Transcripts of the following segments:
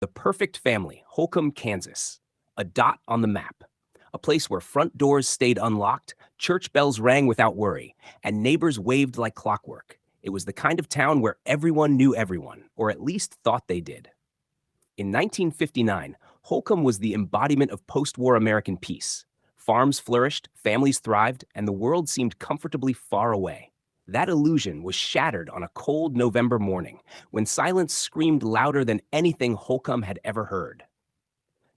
The perfect family, Holcomb, Kansas. A dot on the map. A place where front doors stayed unlocked, church bells rang without worry, and neighbors waved like clockwork. It was the kind of town where everyone knew everyone, or at least thought they did. In 1959, Holcomb was the embodiment of post-war American peace. Farms flourished, families thrived, and the world seemed comfortably far away. That illusion was shattered on a cold November morning when silence screamed louder than anything Holcomb had ever heard.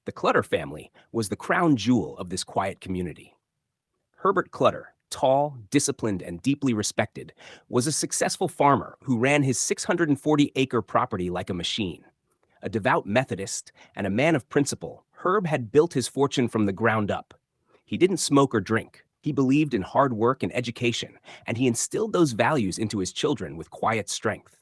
The Clutter family was the crown jewel of this quiet community. Herbert Clutter, tall, disciplined, and deeply respected, was a successful farmer who ran his 640-acre property like a machine. A devout Methodist and a man of principle, Herb had built his fortune from the ground up. He didn't smoke or drink. He believed in hard work and education, and he instilled those values into his children with quiet strength.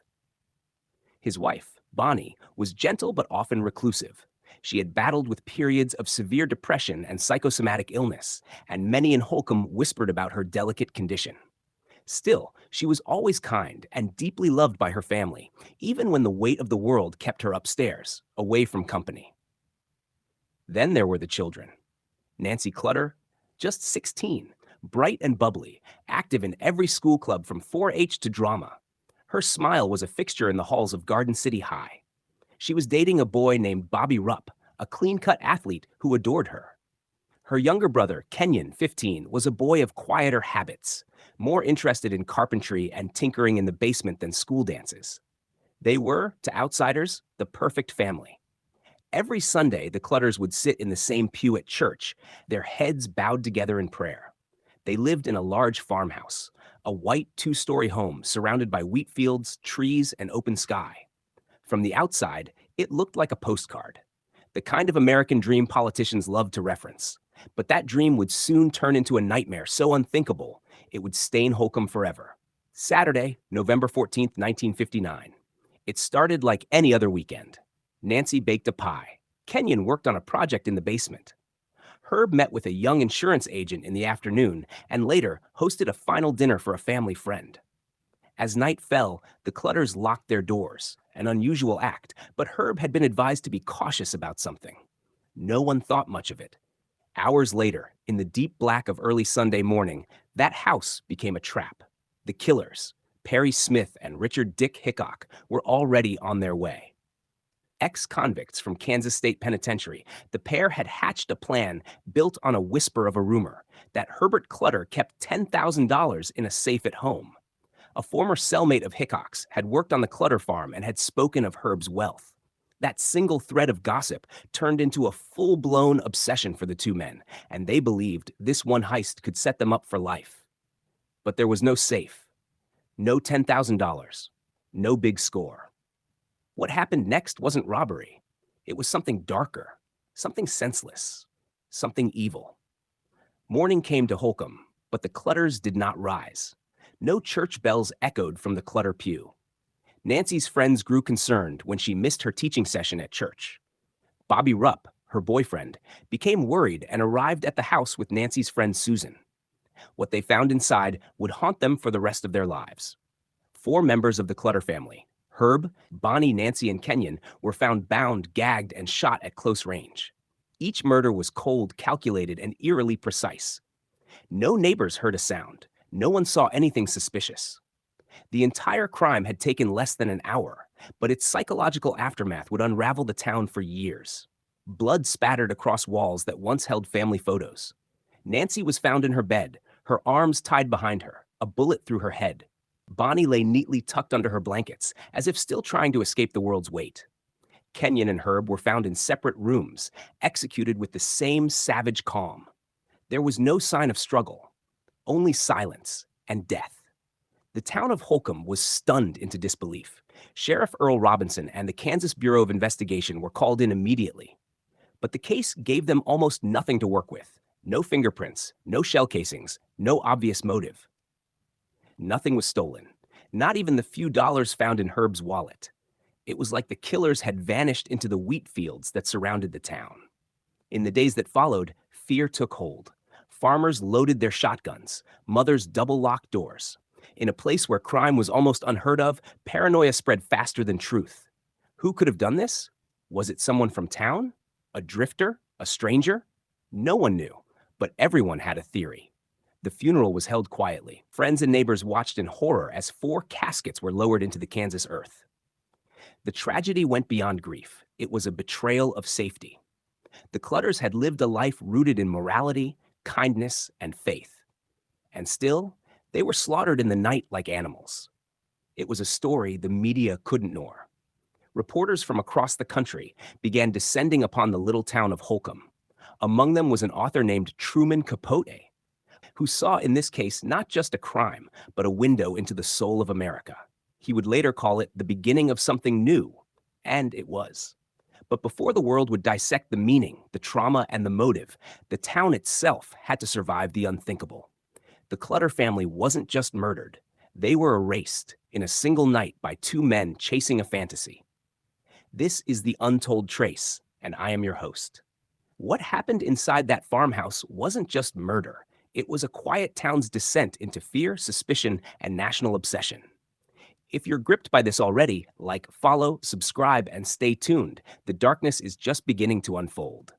His wife, Bonnie, was gentle but often reclusive. She had battled with periods of severe depression and psychosomatic illness, and many in Holcomb whispered about her delicate condition. Still, she was always kind and deeply loved by her family, even when the weight of the world kept her upstairs, away from company. Then there were the children. Nancy Clutter, just 16, bright and bubbly, active in every school club from 4-H to drama. Her smile was a fixture in the halls of Garden City High. She was dating a boy named Bobby Rupp, a clean-cut athlete who adored her. Her younger brother, Kenyon, 15, was a boy of quieter habits, more interested in carpentry and tinkering in the basement than school dances. They were, to outsiders, the perfect family. Every Sunday, the Clutters would sit in the same pew at church, their heads bowed together in prayer. They lived in a large farmhouse, a white two-story home surrounded by wheat fields, trees, and open sky. From the outside, it looked like a postcard, the kind of American dream politicians loved to reference. But that dream would soon turn into a nightmare so unthinkable, it would stain Holcomb forever. Saturday, November 14th, 1959. It started like any other weekend. Nancy baked a pie. Kenyon worked on a project in the basement. Herb met with a young insurance agent in the afternoon and later hosted a final dinner for a family friend. As night fell, the Clutters locked their doors, an unusual act, but Herb had been advised to be cautious about something. No one thought much of it. Hours later, in the deep black of early Sunday morning, that house became a trap. The killers, Perry Smith and Richard Dick Hickok, were already on their way. Ex-convicts from Kansas State Penitentiary, the pair had hatched a plan built on a whisper of a rumor that Herbert Clutter kept $10,000 in a safe at home. A former cellmate of Hickok's had worked on the Clutter farm and had spoken of Herb's wealth. That single thread of gossip turned into a full-blown obsession for the two men, and they believed this one heist could set them up for life. But there was no safe, no $10,000, no big score. What happened next wasn't robbery. It was something darker, something senseless, something evil. Morning came to Holcomb, but the Clutters did not rise. No church bells echoed from the Clutter pew. Nancy's friends grew concerned when she missed her teaching session at church. Bobby Rupp, her boyfriend, became worried and arrived at the house with Nancy's friend Susan. What they found inside would haunt them for the rest of their lives. 4 members of the Clutter family, Herb, Bonnie, Nancy, and Kenyon, were found bound, gagged, and shot at close range. Each murder was cold, calculated, and eerily precise. No neighbors heard a sound. No one saw anything suspicious. The entire crime had taken less than an hour, but its psychological aftermath would unravel the town for years. Blood spattered across walls that once held family photos. Nancy was found in her bed, her arms tied behind her, a bullet through her head. Bonnie lay neatly tucked under her blankets, as if still trying to escape the world's weight. Kenyon and Herb were found in separate rooms, executed with the same savage calm. There was no sign of struggle, only silence and death. The town of Holcomb was stunned into disbelief. Sheriff Earl Robinson and the Kansas Bureau of Investigation were called in immediately. But the case gave them almost nothing to work with. No fingerprints, no shell casings, no obvious motive. Nothing was stolen, not even the few dollars found in Herb's wallet. It was like the killers had vanished into the wheat fields that surrounded the town. In the days that followed, fear took hold. Farmers loaded their shotguns, mothers double-locked doors. In a place where crime was almost unheard of, paranoia spread faster than truth. Who could have done this? Was it someone from town? A drifter? A stranger? No one knew, but everyone had a theory. The funeral was held quietly. Friends and neighbors watched in horror as 4 caskets were lowered into the Kansas earth. The tragedy went beyond grief. It was a betrayal of safety. The Clutters had lived a life rooted in morality, kindness, and faith. And still, they were slaughtered in the night like animals. It was a story the media couldn't ignore. Reporters from across the country began descending upon the little town of Holcomb. Among them was an author named Truman Capote, who saw in this case not just a crime, but a window into the soul of America. He would later call it the beginning of something new, and it was. But before the world would dissect the meaning, the trauma, and the motive, the town itself had to survive the unthinkable. The Clutter family wasn't just murdered, they were erased in a single night by 2 men chasing a fantasy. This is the Untold Trace, and I am your host. What happened inside that farmhouse wasn't just murder. It was a quiet town's descent into fear, suspicion, and national obsession. If you're gripped by this already, like, follow, subscribe, and stay tuned. The darkness is just beginning to unfold.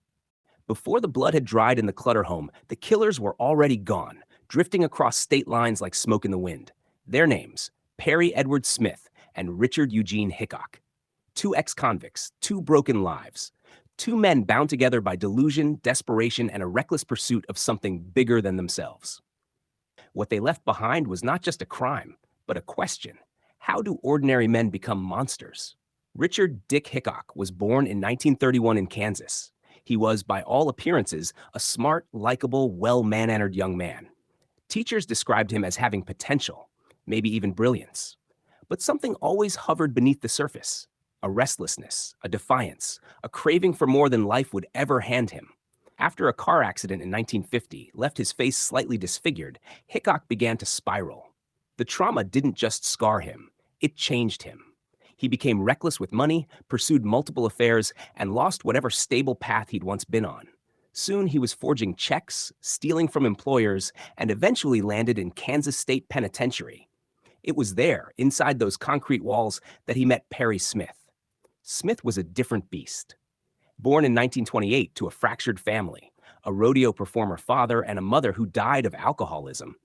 Before the blood had dried in the Clutter home, the killers were already gone, drifting across state lines like smoke in the wind. Their names, Perry Edward Smith and Richard Eugene Hickok. 2 ex-convicts, 2 broken lives. 2 men bound together by delusion, desperation, and a reckless pursuit of something bigger than themselves. What they left behind was not just a crime, but a question. How do ordinary men become monsters? Richard Dick Hickok was born in 1931 in Kansas. He was, by all appearances, a smart, likable, well-mannered young man. Teachers described him as having potential, maybe even brilliance. But something always hovered beneath the surface. A restlessness, a defiance, a craving for more than life would ever hand him. After a car accident in 1950 left his face slightly disfigured, Hickok began to spiral. The trauma didn't just scar him, it changed him. He became reckless with money, pursued multiple affairs, and lost whatever stable path he'd once been on. Soon he was forging checks, stealing from employers, and eventually landed in Kansas State Penitentiary. It was there, inside those concrete walls, that he met Perry Smith. Smith was a different beast. Born in 1928 to a fractured family, a rodeo performer father and a mother who died of alcoholism,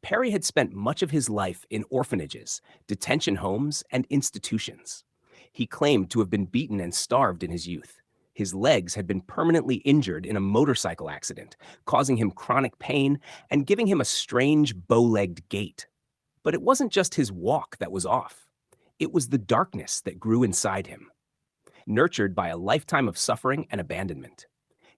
Perry had spent much of his life in orphanages, detention homes, and institutions. He claimed to have been beaten and starved in his youth. His legs had been permanently injured in a motorcycle accident, causing him chronic pain and giving him a strange bow-legged gait. But it wasn't just his walk that was off. It was the darkness that grew inside him. Nurtured by a lifetime of suffering and abandonment.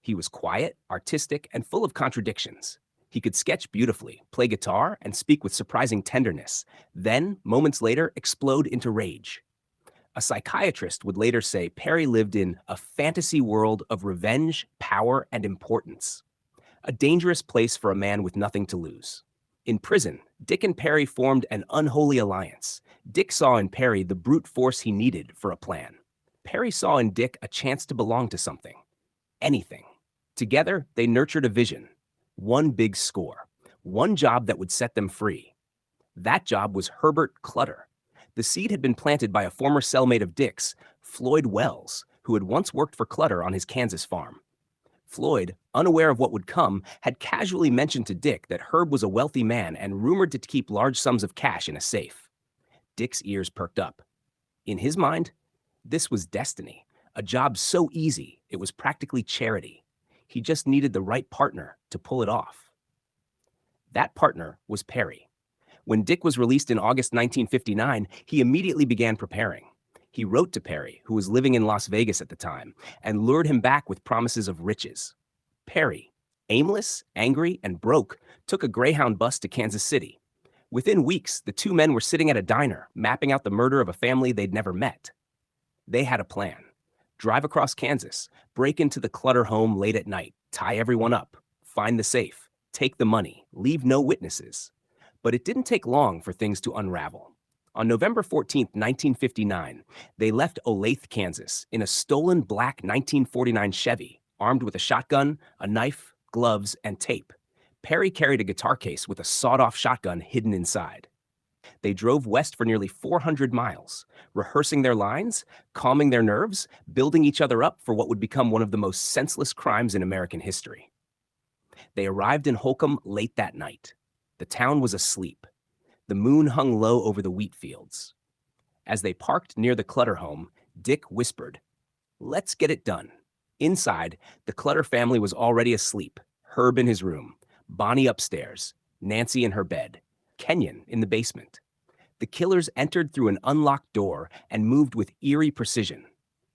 He was quiet, artistic, and full of contradictions. He could sketch beautifully, play guitar, and speak with surprising tenderness, then, moments later, explode into rage. A psychiatrist would later say Perry lived in a fantasy world of revenge, power, and importance. A dangerous place for a man with nothing to lose. In prison, Dick and Perry formed an unholy alliance. Dick saw in Perry the brute force he needed for a plan. Perry saw in Dick a chance to belong to something. Anything. Together, they nurtured a vision. One big score. One job that would set them free. That job was Herbert Clutter. The seed had been planted by a former cellmate of Dick's, Floyd Wells, who had once worked for Clutter on his Kansas farm. Floyd, unaware of what would come, had casually mentioned to Dick that Herb was a wealthy man and rumored to keep large sums of cash in a safe. Dick's ears perked up. In his mind, this was destiny, a job so easy it was practically charity. He just needed the right partner to pull it off. That partner was Perry. When Dick was released in August 1959, he immediately began preparing. He wrote to Perry, who was living in Las Vegas at the time, and lured him back with promises of riches. Perry, aimless, angry, and broke, took a Greyhound bus to Kansas City. Within weeks, the 2 men were sitting at a diner, mapping out the murder of a family they'd never met. They had a plan. Drive across Kansas, break into the Clutter home late at night, tie everyone up, find the safe, take the money, leave no witnesses. But it didn't take long for things to unravel. On November 14, 1959, they left Olathe, Kansas, in a stolen black 1949 Chevy, armed with a shotgun, a knife, gloves, and tape. Perry carried a guitar case with a sawed-off shotgun hidden inside. They drove west for nearly 400 miles, rehearsing their lines, calming their nerves, building each other up for what would become one of the most senseless crimes in American history. They arrived in Holcomb late that night. The town was asleep. The moon hung low over the wheat fields. As they parked near the Clutter home, Dick whispered, "Let's get it done." Inside, the Clutter family was already asleep. Herb in his room, Bonnie upstairs, Nancy in her bed, Kenyon in the basement. The killers entered through an unlocked door and moved with eerie precision.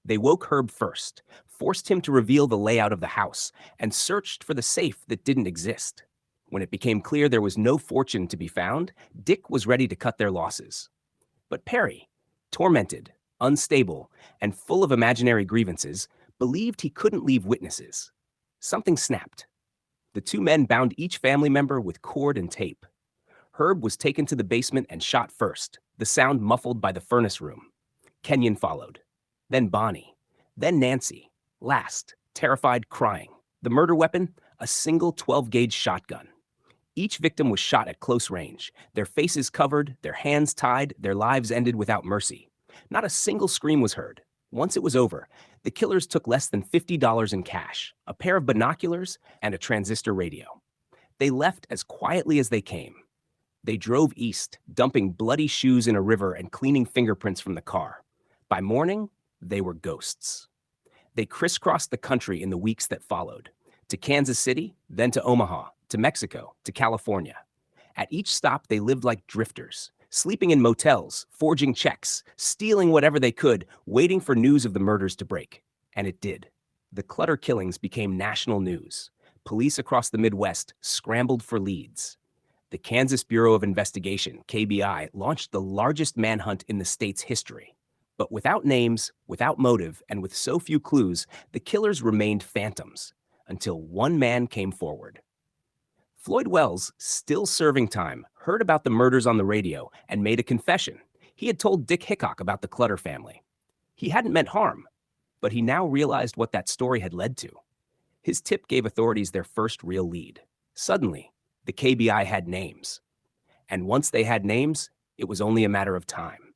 They woke Herb first, forced him to reveal the layout of the house, and searched for the safe that didn't exist. When it became clear there was no fortune to be found, Dick was ready to cut their losses. But Perry, tormented, unstable, and full of imaginary grievances, believed he couldn't leave witnesses. Something snapped. The two men bound each family member with cord and tape. Herb was taken to the basement and shot first, the sound muffled by the furnace room. Kenyon followed. Then Bonnie. Then Nancy. Last, terrified, crying. The murder weapon? A single 12-gauge shotgun. Each victim was shot at close range, their faces covered, their hands tied, their lives ended without mercy. Not a single scream was heard. Once it was over, the killers took less than $50 in cash, a pair of binoculars, and a transistor radio. They left as quietly as they came. They drove east, dumping bloody shoes in a river and cleaning fingerprints from the car. By morning, they were ghosts. They crisscrossed the country in the weeks that followed, to Kansas City, then to Omaha, to Mexico, to California. At each stop, they lived like drifters, sleeping in motels, forging checks, stealing whatever they could, waiting for news of the murders to break. And it did. The Clutter killings became national news. Police across the Midwest scrambled for leads. The Kansas Bureau of Investigation, KBI, launched the largest manhunt in the state's history. But without names, without motive, and with so few clues, the killers remained phantoms, until one man came forward. Floyd Wells, still serving time, heard about the murders on the radio and made a confession. He had told Dick Hickok about the Clutter family. He hadn't meant harm, but he now realized what that story had led to. His tip gave authorities their first real lead. Suddenly, the KBI had names. And once they had names, it was only a matter of time.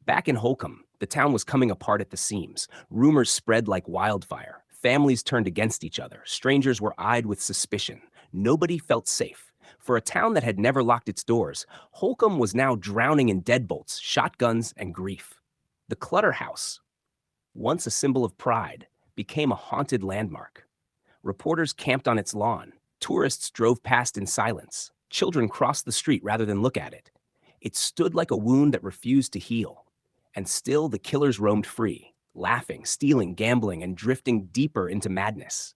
Back in Holcomb, the town was coming apart at the seams. Rumors spread like wildfire. Families turned against each other. Strangers were eyed with suspicion. Nobody felt safe. For a town that had never locked its doors, Holcomb was now drowning in deadbolts, shotguns, and grief. The Clutter House, once a symbol of pride, became a haunted landmark. Reporters camped on its lawn. Tourists drove past in silence. Children crossed the street rather than look at it. It stood like a wound that refused to heal. And still the killers roamed free, laughing, stealing, gambling, and drifting deeper into madness.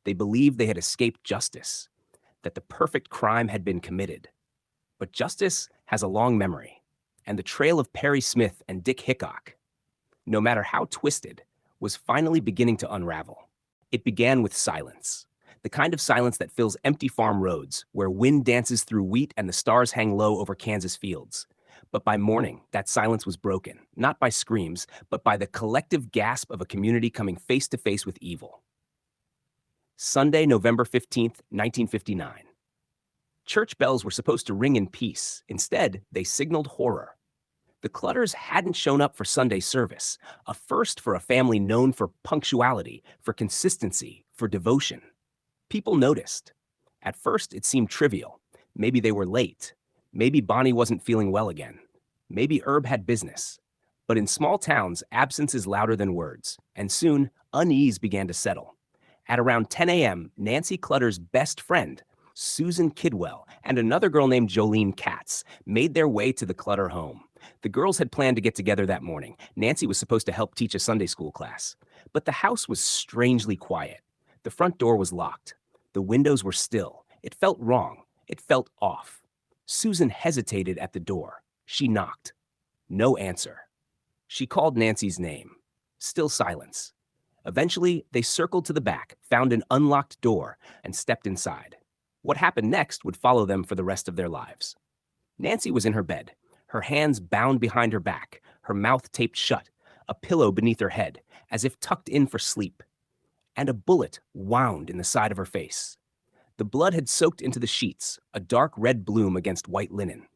They believed they had escaped justice, that the perfect crime had been committed. But justice has a long memory, and the trail of Perry Smith and Dick Hickok, no matter how twisted, was finally beginning to unravel. It began with silence, the kind of silence that fills empty farm roads, where wind dances through wheat and the stars hang low over Kansas fields. But by morning, that silence was broken, not by screams, but by the collective gasp of a community coming face to face with evil. Sunday, November 15th, 1959. Church bells were supposed to ring in peace. Instead, they signaled horror. The Clutters hadn't shown up for Sunday service, a first for a family known for punctuality, for consistency, for devotion. People noticed. At first, it seemed trivial. Maybe they were late. Maybe Bonnie wasn't feeling well again. Maybe Herb had business. But in small towns, absence is louder than words, and soon, unease began to settle. At around 10 a.m., Nancy Clutter's best friend, Susan Kidwell, and another girl named Jolene Katz made their way to the Clutter home. The girls had planned to get together that morning. Nancy was supposed to help teach a Sunday school class. But the house was strangely quiet. The front door was locked. The windows were still. It felt wrong. It felt off. Susan hesitated at the door. She knocked. No answer. She called Nancy's name. Still silence. Eventually, they circled to the back, found an unlocked door, and stepped inside. What happened next would follow them for the rest of their lives. Nancy was in her bed, her hands bound behind her back, her mouth taped shut, a pillow beneath her head, as if tucked in for sleep. And a bullet wound in the side of her face. The blood had soaked into the sheets, a dark red bloom against white linen.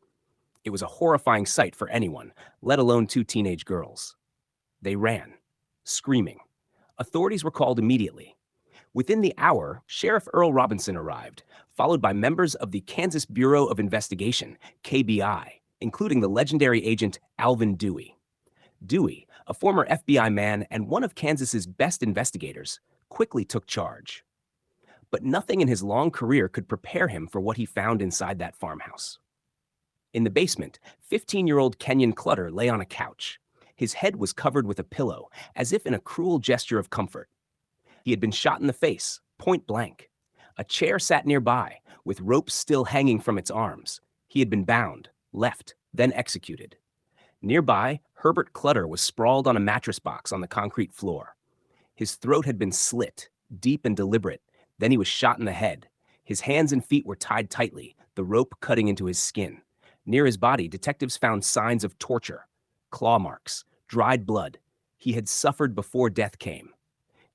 It was a horrifying sight for anyone, let alone two teenage girls. They ran, screaming. Authorities were called immediately. Within the hour, Sheriff Earl Robinson arrived, followed by members of the Kansas Bureau of Investigation, KBI, including the legendary agent Alvin Dewey. Dewey, a former FBI man and one of Kansas's best investigators, quickly took charge. But nothing in his long career could prepare him for what he found inside that farmhouse. In the basement, 15-year-old Kenyon Clutter lay on a couch. His head was covered with a pillow, as if in a cruel gesture of comfort. He had been shot in the face, point blank. A chair sat nearby, with ropes still hanging from its arms. He had been bound, left, then executed. Nearby, Herbert Clutter was sprawled on a mattress box on the concrete floor. His throat had been slit, deep and deliberate. Then he was shot in the head. His hands and feet were tied tightly, the rope cutting into his skin. Near his body, detectives found signs of torture, claw marks, dried blood. He had suffered before death came.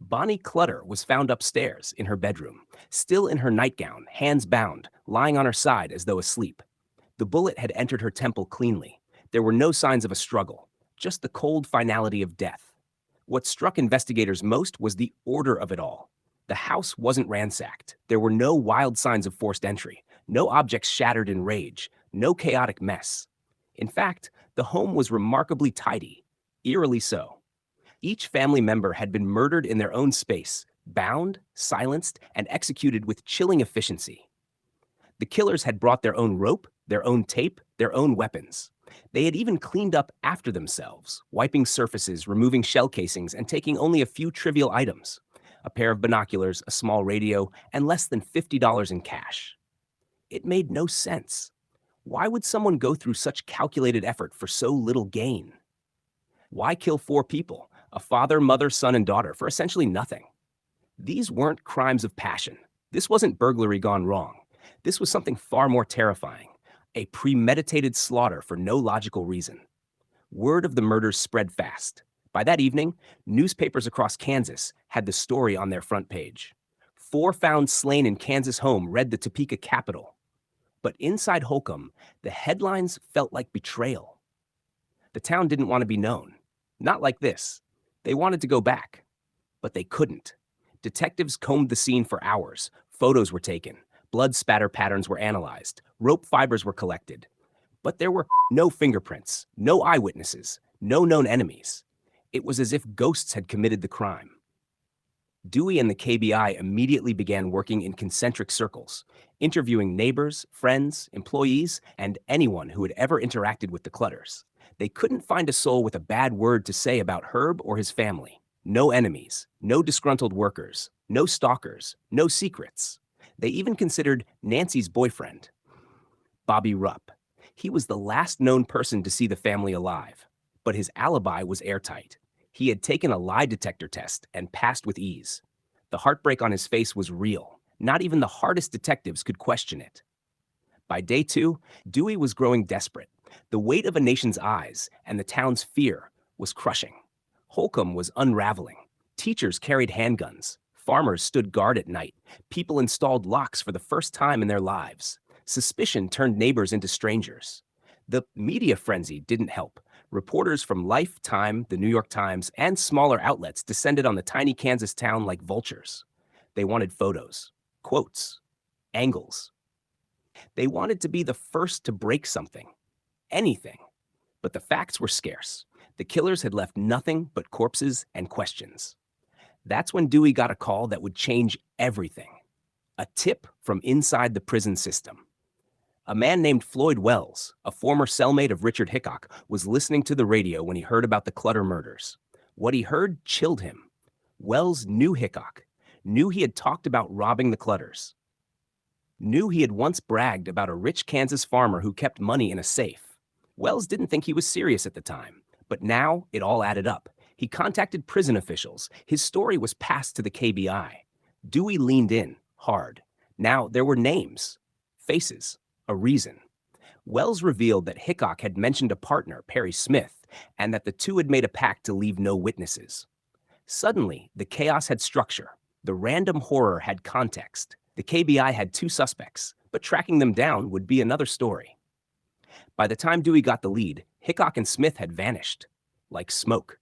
Bonnie Clutter was found upstairs in her bedroom, still in her nightgown, hands bound, lying on her side as though asleep. The bullet had entered her temple cleanly. There were no signs of a struggle, just the cold finality of death. What struck investigators most was the order of it all. The house wasn't ransacked. There were no wild signs of forced entry, no objects shattered in rage, no chaotic mess. In fact, the home was remarkably tidy, eerily so. Each family member had been murdered in their own space, bound, silenced, and executed with chilling efficiency. The killers had brought their own rope, their own tape, their own weapons. They had even cleaned up after themselves, wiping surfaces, removing shell casings, and taking only a few trivial items: a pair of binoculars, a small radio, and less than $50 in cash. It made no sense. Why would someone go through such calculated effort for so little gain? Why kill 4 people, a father, mother, son, and daughter, for essentially nothing? These weren't crimes of passion. This wasn't burglary gone wrong. This was something far more terrifying: a premeditated slaughter for no logical reason. Word of the murders spread fast. By that evening, newspapers across Kansas had the story on their front page. 4 found slain in Kansas home read the Topeka Capitol. But inside Holcomb, the headlines felt like betrayal. The town didn't want to be known. Not like this. They wanted to go back. But they couldn't. Detectives combed the scene for hours. Photos were taken. Blood spatter patterns were analyzed. Rope fibers were collected. But there were no fingerprints, no eyewitnesses, no known enemies. It was as if ghosts had committed the crime. Dewey and the KBI immediately began working in concentric circles, interviewing neighbors, friends, employees, and anyone who had ever interacted with the Clutters. They couldn't find a soul with a bad word to say about Herb or his family. No enemies, no disgruntled workers, no stalkers, no secrets. They even considered Nancy's boyfriend, Bobby Rupp. He was the last known person to see the family alive, but his alibi was airtight. He had taken a lie detector test and passed with ease. The heartbreak on his face was real. Not even the hardest detectives could question it. By day 2, Dewey was growing desperate. The weight of a nation's eyes and the town's fear was crushing. Holcomb was unraveling. Teachers carried handguns. Farmers stood guard at night. People installed locks for the first time in their lives. Suspicion turned neighbors into strangers. The media frenzy didn't help. Reporters from Life, Time, the New York Times, and smaller outlets descended on the tiny Kansas town like vultures. They wanted photos, quotes, angles. They wanted to be the first to break something, anything. But the facts were scarce. The killers had left nothing but corpses and questions. That's when Dewey got a call that would change everything. A tip from inside the prison system. A man named Floyd Wells, a former cellmate of Richard Hickok, was listening to the radio when he heard about the Clutter murders. What he heard chilled him. Wells knew Hickok, knew he had talked about robbing the Clutters, knew he had once bragged about a rich Kansas farmer who kept money in a safe. Wells didn't think he was serious at the time, but now it all added up. He contacted prison officials. His story was passed to the KBI. Dewey leaned in, hard. Now there were names, faces, a reason. Wells revealed that Hickok had mentioned a partner, Perry Smith, and that the two had made a pact to leave no witnesses. Suddenly, the chaos had structure. The random horror had context. The KBI had 2 suspects, but tracking them down would be another story. By the time Dewey got the lead, Hickok and Smith had vanished. Like smoke.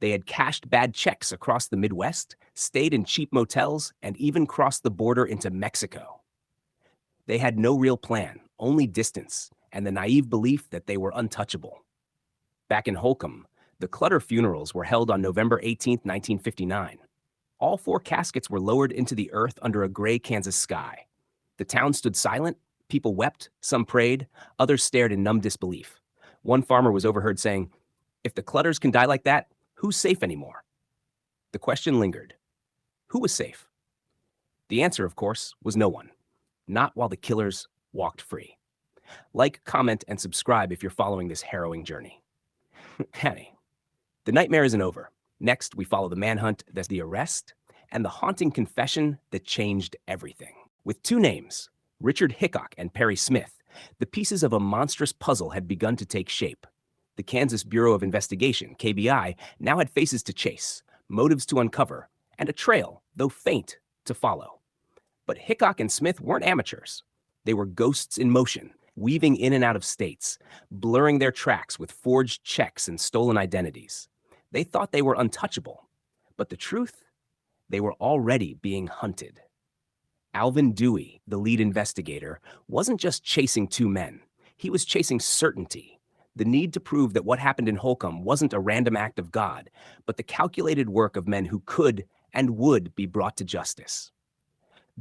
They had cashed bad checks across the Midwest, stayed in cheap motels, and even crossed the border into Mexico. They had no real plan, only distance, and the naive belief that they were untouchable. Back in Holcomb, the Clutter funerals were held on November 18, 1959. All four caskets were lowered into the earth under a gray Kansas sky. The town stood silent, people wept, some prayed, others stared in numb disbelief. One farmer was overheard saying, "If the Clutters can die like that, who's safe anymore?" The question lingered. Who was safe? The answer, of course, was no one. Not while the killers walked free. Like, comment, and subscribe if you're following this harrowing journey. Hey, the nightmare isn't over. Next, we follow the manhunt, that's the arrest, and the haunting confession that changed everything. With two names, Richard Hickok and Perry Smith, the pieces of a monstrous puzzle had begun to take shape. The Kansas Bureau of Investigation, KBI, now had faces to chase, motives to uncover, and a trail, though faint, to follow. But Hickok and Smith weren't amateurs. They were ghosts in motion, weaving in and out of states, blurring their tracks with forged checks and stolen identities. They thought they were untouchable, but the truth? They were already being hunted. Alvin Dewey, the lead investigator, wasn't just chasing two men. He was chasing certainty, the need to prove that what happened in Holcomb wasn't a random act of God, but the calculated work of men who could and would be brought to justice.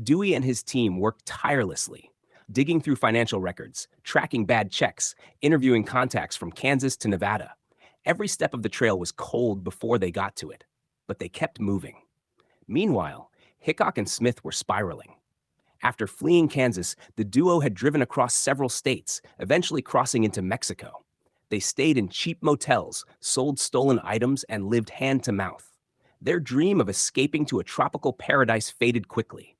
Dewey and his team worked tirelessly, digging through financial records, tracking bad checks, interviewing contacts from Kansas to Nevada. Every step of the trail was cold before they got to it, but they kept moving. Meanwhile, Hickok and Smith were spiraling. After fleeing Kansas, the duo had driven across several states, eventually crossing into Mexico. They stayed in cheap motels, sold stolen items, and lived hand to mouth. Their dream of escaping to a tropical paradise faded quickly.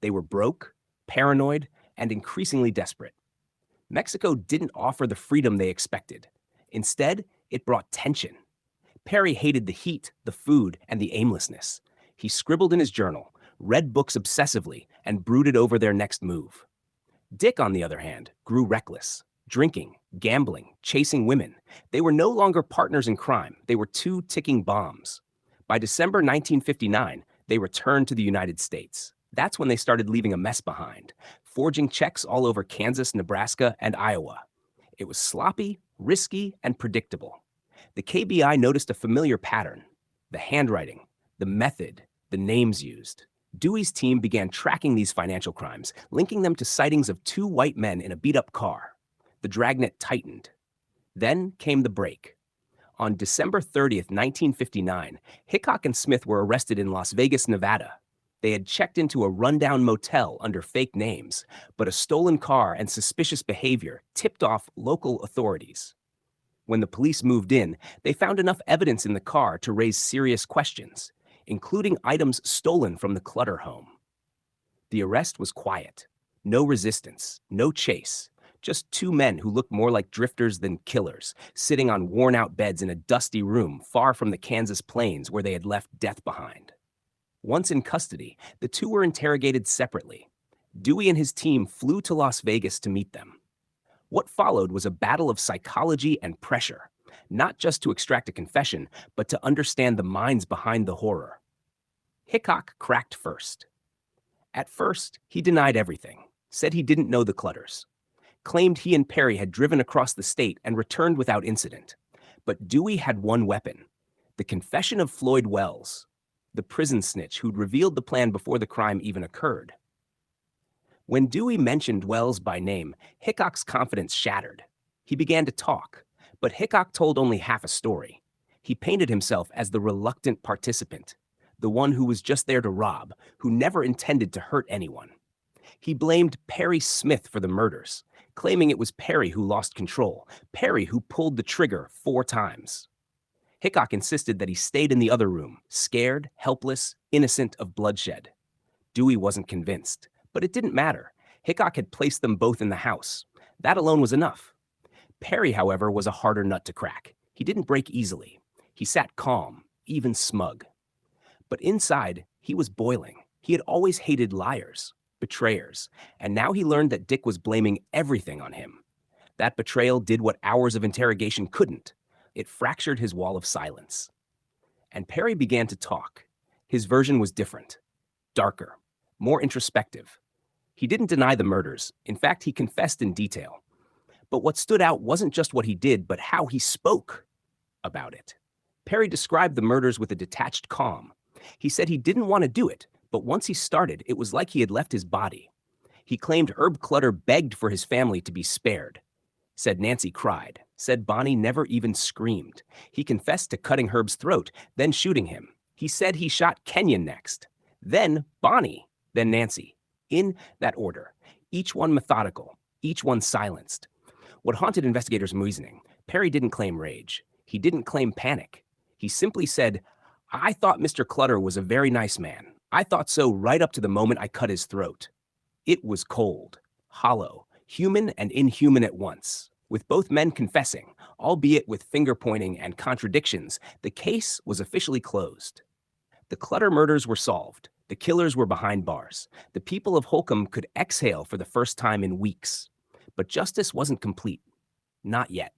They were broke, paranoid, and increasingly desperate. Mexico didn't offer the freedom they expected. Instead, it brought tension. Perry hated the heat, the food, and the aimlessness. He scribbled in his journal, read books obsessively, and brooded over their next move. Dick, on the other hand, grew reckless. Drinking, gambling, chasing women. They were no longer partners in crime. They were two ticking bombs. By December 1959, they returned to the United States. That's when they started leaving a mess behind, forging checks all over Kansas, Nebraska, and Iowa. It was sloppy, risky, and predictable. The KBI noticed a familiar pattern: the handwriting, the method, the names used. Dewey's team began tracking these financial crimes, linking them to sightings of two white men in a beat-up car. The dragnet tightened. Then came the break. On December 30th, 1959, Hickok and Smith were arrested in Las Vegas, Nevada. They had checked into a rundown motel under fake names, but a stolen car and suspicious behavior tipped off local authorities. When the police moved in, they found enough evidence in the car to raise serious questions, including items stolen from the Clutter home. The arrest was quiet. No resistance, no chase. Just two men who looked more like drifters than killers, sitting on worn-out beds in a dusty room far from the Kansas plains where they had left death behind. Once in custody, the two were interrogated separately. Dewey and his team flew to Las Vegas to meet them. What followed was a battle of psychology and pressure, not just to extract a confession, but to understand the minds behind the horror. Hickok cracked first. At first, he denied everything, said he didn't know the Clutters, claimed he and Perry had driven across the state and returned without incident. But Dewey had one weapon: the confession of Floyd Wells, the prison snitch who'd revealed the plan before the crime even occurred. When Dewey mentioned Wells by name, Hickok's confidence shattered. He began to talk, but Hickok told only half a story. He painted himself as the reluctant participant, the one who was just there to rob, who never intended to hurt anyone. He blamed Perry Smith for the murders, claiming it was Perry who lost control, Perry who pulled the trigger 4 times. Hickok insisted that he stayed in the other room, scared, helpless, innocent of bloodshed. Dewey wasn't convinced, but it didn't matter. Hickok had placed them both in the house. That alone was enough. Perry, however, was a harder nut to crack. He didn't break easily. He sat calm, even smug. But inside, he was boiling. He had always hated liars, betrayers, and now he learned that Dick was blaming everything on him. That betrayal did what hours of interrogation couldn't. It fractured his wall of silence. And Perry began to talk. His version was different, darker, more introspective. He didn't deny the murders. In fact, he confessed in detail. But what stood out wasn't just what he did, but how he spoke about it. Perry described the murders with a detached calm. He said he didn't want to do it, but once he started, it was like he had left his body. He claimed Herb Clutter begged for his family to be spared. Said Nancy cried. Said Bonnie never even screamed. He confessed to cutting Herb's throat, then shooting him. He said he shot Kenyon next. Then Bonnie. Then Nancy. In that order. Each one methodical. Each one silenced. What haunted investigators' reasoning, Perry didn't claim rage. He didn't claim panic. He simply said, I thought Mr. Clutter was a very nice man. I thought so right up to the moment I cut his throat. It was cold, hollow, human and inhuman at once. With both men confessing, albeit with finger-pointing and contradictions, the case was officially closed. The Clutter murders were solved. The killers were behind bars. The people of Holcomb could exhale for the first time in weeks. But justice wasn't complete. Not yet.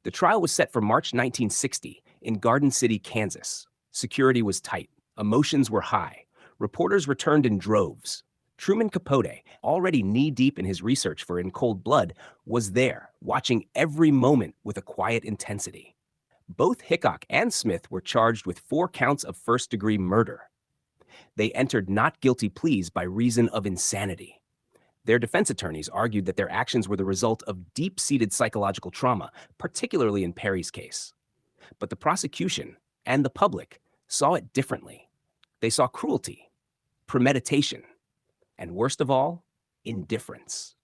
The trial was set for March 1960 in Garden City, Kansas. Security was tight. Emotions were high. Reporters returned in droves. Truman Capote, already knee-deep in his research for In Cold Blood, was there, watching every moment with a quiet intensity. Both Hickok and Smith were charged with 4 counts of first-degree murder. They entered not guilty pleas by reason of insanity. Their defense attorneys argued that their actions were the result of deep-seated psychological trauma, particularly in Perry's case. But the prosecution and the public saw it differently. They saw cruelty, premeditation, and worst of all, indifference.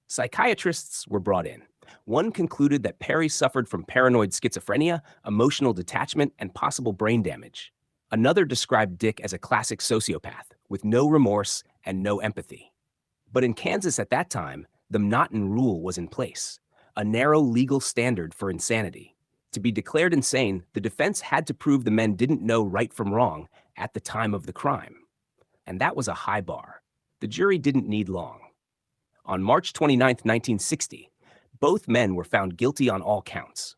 Psychiatrists were brought in. One concluded that Perry suffered from paranoid schizophrenia, emotional detachment, and possible brain damage. Another described Dick as a classic sociopath, with no remorse and no empathy. But in Kansas at that time, the Naughton Rule was in place, a narrow legal standard for insanity. To be declared insane, the defense had to prove the men didn't know right from wrong at the time of the crime. And that was a high bar. The jury didn't need long. On March 29, 1960, both men were found guilty on all counts.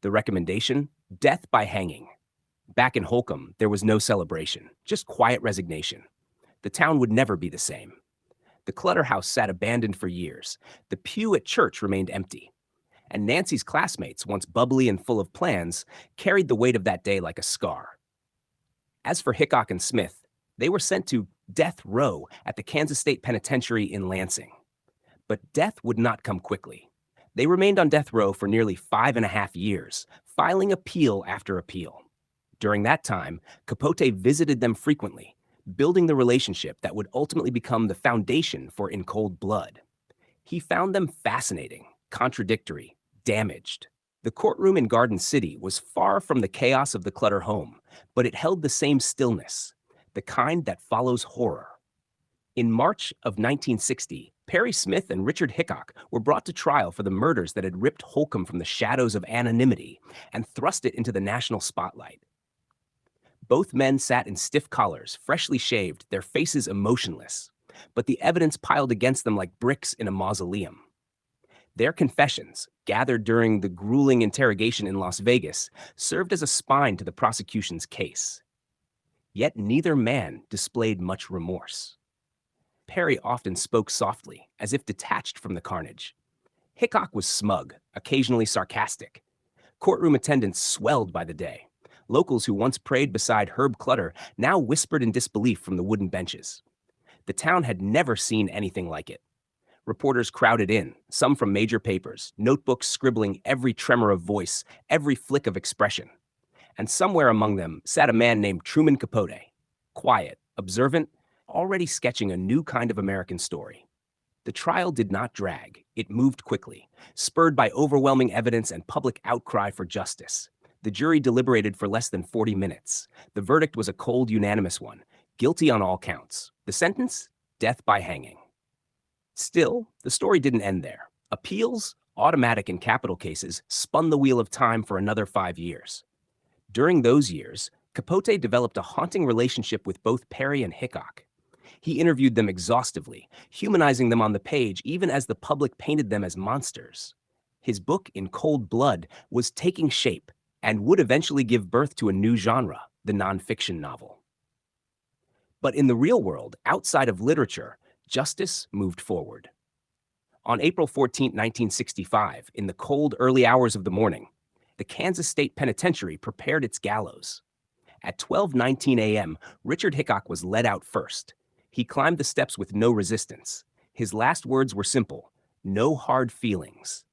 The recommendation? Death by hanging. Back in Holcomb, there was no celebration, just quiet resignation. The town would never be the same. The Clutter house sat abandoned for years. The pew at church remained empty. And Nancy's classmates, once bubbly and full of plans, carried the weight of that day like a scar. As for Hickok and Smith, they were sent to death row at the Kansas State Penitentiary in Lansing. But death would not come quickly. They remained on death row for nearly 5.5 years, filing appeal after appeal. During that time, Capote visited them frequently, building the relationship that would ultimately become the foundation for In Cold Blood. He found them fascinating, contradictory, damaged. The courtroom in Garden City was far from the chaos of the Clutter home, but it held the same stillness, the kind that follows horror. In March of 1960, Perry Smith and Richard Hickok were brought to trial for the murders that had ripped Holcomb from the shadows of anonymity and thrust it into the national spotlight. Both men sat in stiff collars, freshly shaved, their faces emotionless, but the evidence piled against them like bricks in a mausoleum. Their confessions, gathered during the grueling interrogation in Las Vegas, served as a spine to the prosecution's case. Yet neither man displayed much remorse. Perry often spoke softly, as if detached from the carnage. Hickok was smug, occasionally sarcastic. Courtroom attendance swelled by the day. Locals who once prayed beside Herb Clutter now whispered in disbelief from the wooden benches. The town had never seen anything like it. Reporters crowded in, some from major papers, notebooks scribbling every tremor of voice, every flick of expression. And somewhere among them sat a man named Truman Capote, quiet, observant, already sketching a new kind of American story. The trial did not drag. It moved quickly, spurred by overwhelming evidence and public outcry for justice. The jury deliberated for less than 40 minutes. The verdict was a cold, unanimous one, guilty on all counts. The sentence? Death by hanging. Still, the story didn't end there. Appeals, automatic in capital cases, spun the wheel of time for another 5 years. During those years, Capote developed a haunting relationship with both Perry and Hickok. He interviewed them exhaustively, humanizing them on the page even as the public painted them as monsters. His book, In Cold Blood, was taking shape and would eventually give birth to a new genre, the nonfiction novel. But in the real world, outside of literature, justice moved forward. On April 14, 1965, in the cold early hours of the morning, the Kansas State Penitentiary prepared its gallows. At 12:19 a.m., Richard Hickok was led out first. He climbed the steps with no resistance. His last words were simple: "No hard feelings."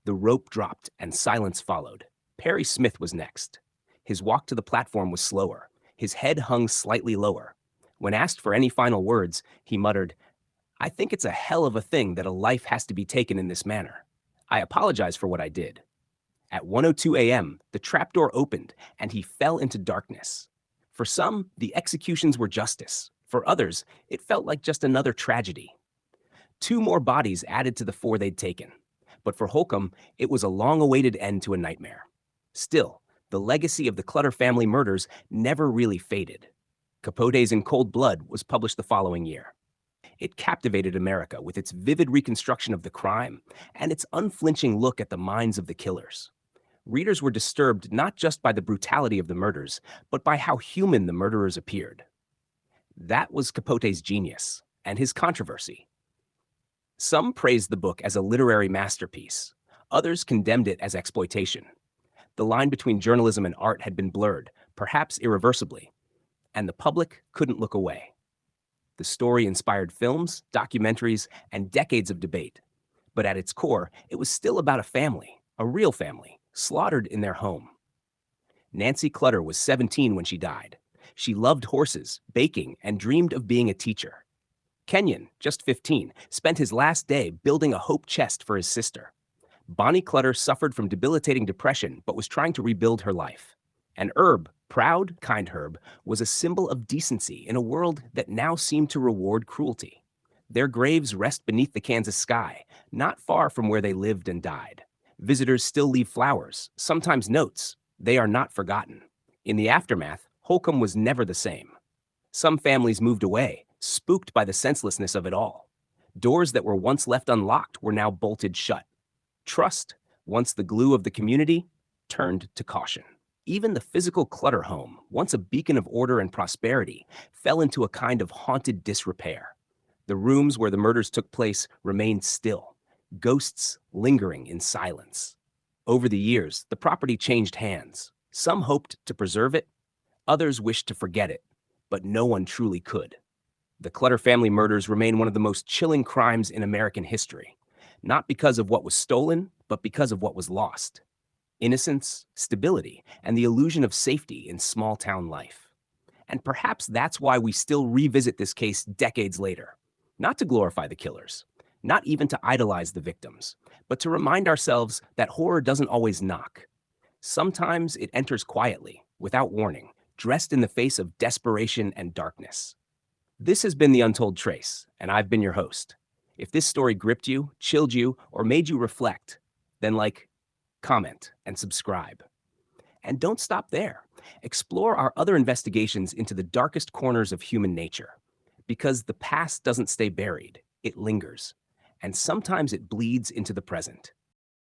The rope dropped and silence followed. Perry Smith was next. His walk to the platform was slower. His head hung slightly lower. When asked for any final words, he muttered, "I think it's a hell of a thing that a life has to be taken in this manner. I apologize for what I did." At 1:02 a.m., the trapdoor opened and he fell into darkness. For some, the executions were justice. For others, it felt like just another tragedy. Two more bodies added to the four they'd taken. But for Holcomb, it was a long-awaited end to a nightmare. Still, the legacy of the Clutter family murders never really faded. Capote's In Cold Blood was published the following year. It captivated America with its vivid reconstruction of the crime and its unflinching look at the minds of the killers. Readers were disturbed not just by the brutality of the murders, but by how human the murderers appeared. That was Capote's genius and his controversy. Some praised the book as a literary masterpiece. Others condemned it as exploitation. The line between journalism and art had been blurred, perhaps irreversibly, and the public couldn't look away. The story inspired films, documentaries, and decades of debate. But at its core, it was still about a family, a real family, slaughtered in their home. Nancy Clutter was 17 when she died. She loved horses, baking, and dreamed of being a teacher. Kenyon, just 15, spent his last day building a hope chest for his sister. Bonnie Clutter suffered from debilitating depression but was trying to rebuild her life. And Herb, proud, kind Herb, was a symbol of decency in a world that now seemed to reward cruelty. Their graves rest beneath the Kansas sky, not far from where they lived and died. Visitors still leave flowers, sometimes notes. They are not forgotten. In the aftermath, Holcomb was never the same. Some families moved away, spooked by the senselessness of it all. Doors that were once left unlocked were now bolted shut. Trust, once the glue of the community, turned to caution. Even the physical Clutter home, once a beacon of order and prosperity, fell into a kind of haunted disrepair. The rooms where the murders took place remained still, ghosts lingering in silence. Over the years, the property changed hands. Some hoped to preserve it, others wished to forget it, but no one truly could. The Clutter family murders remain one of the most chilling crimes in American history, not because of what was stolen, but because of what was lost. Innocence, stability, and the illusion of safety in small-town life. And perhaps that's why we still revisit this case decades later. Not to glorify the killers, not even to idolize the victims, but to remind ourselves that horror doesn't always knock. Sometimes it enters quietly, without warning, dressed in the face of desperation and darkness. This has been The Untold Trace, and I've been your host. If this story gripped you, chilled you, or made you reflect, then comment, and subscribe. And don't stop there. Explore our other investigations into the darkest corners of human nature. Because the past doesn't stay buried, it lingers. And sometimes it bleeds into the present.